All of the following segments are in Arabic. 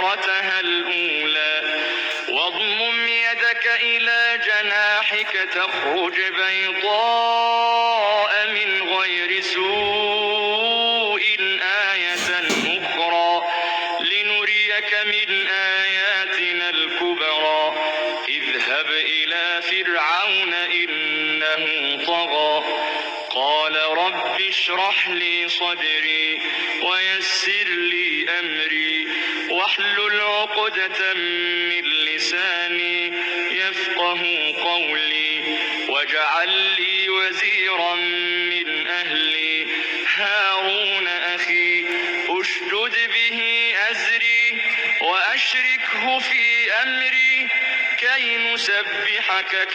بشرتها الأولى واضمم يدك إلى جناحك تخرج بيضاء من غير سوء آية أخرى لنريك من آياتنا الكبرى اذهب إلى فرعون إنه طغى قال رب اشرح لي صدري ويسر لي أمري واحلل عقدة من لساني يفقه قولي واجعل لي وزيرا من أهلي هارون أخي أشدد به أزري وأشركه في أمري كي نسبحك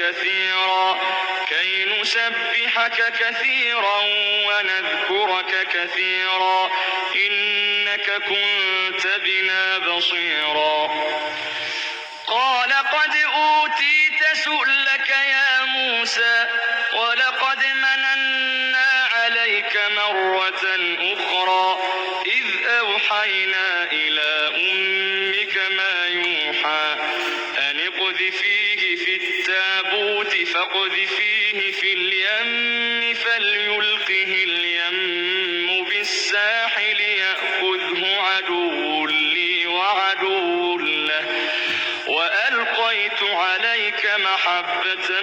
كثيرا ونذكرك كثيرا إنك كنت بنا بصيرا قال قد أوتيت سؤلك يا موسى ولقد مننا عليك مرة أخرى إذ أوحينا إلى أمك ما يوحى أن اقذفيه في التابوت فاقذفيه في اليم فليلقه اليم بالساحل يأخذه عدو لي وعدو له وألقيت عليك محبة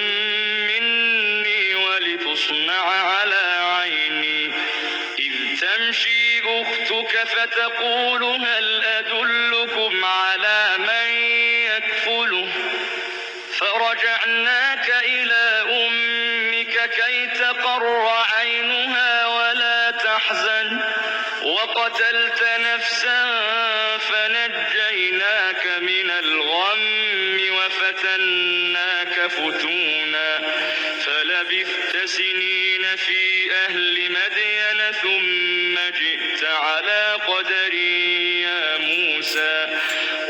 مني ولتصنع على عيني إذ تمشي أختك فتقول هل أدلكم على من يكفله فرجعناك إلى أمك كي تقر عينها ولا تحزن وقتلت نفسا فنجيناك من الغم وفتناك فتونا فلبثت سنين في أهل مدين ثم جئت على قدري يا موسى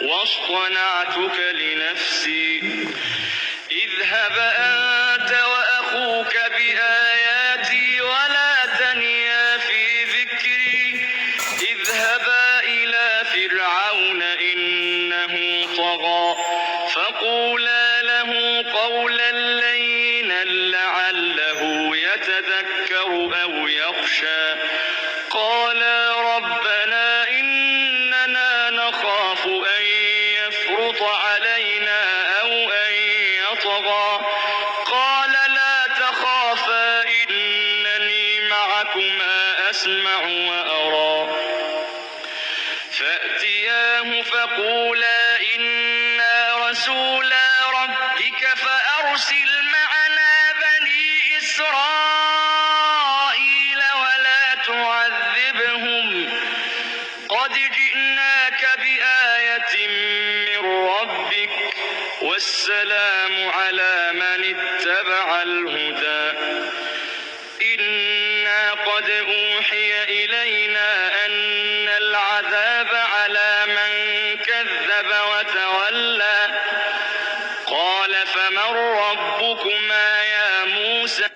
واصطنعتك لنفسي اذهب أنت وأخوك بآياتي ولا تنيا في ذكري اذهبا إلى فرعون إنه طغى فقولا له قولا لينا لعله يتذكر أو يخشى قالا ربنا إننا نخاف أن يفرط علينا أو أن يطغى قال لا تخافا إنني معكما أسمع وأرى فأتياه فقولا إنا رسولا ربك فأرسل معنا بني إسرائيل ولا تعذبهم قد جئناك بآية من ربك والسلام على من اتبع الهدى إنا قد أوحي إلينا أن العذاب على من كذب وتولى قال فمن ربكما يا موسى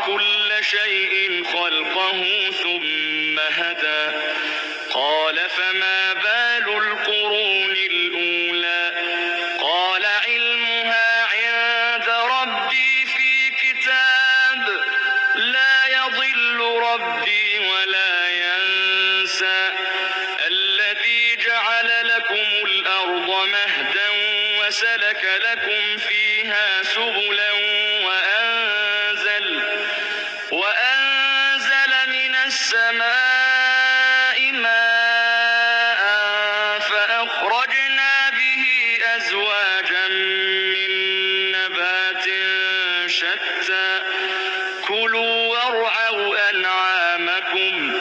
كل شيء خلقه ثم هدى قال فما بال القرون الأولى قال علمها عند ربي في كتاب لا يضل ربي ولا ينسى الذي جعل لكم الأرض مهدا وسلك لكم فيها سبلا وأنزل من السماء ماء فأخرجنا به أزواجا من نبات شتى كلوا وارعوا أنعامكم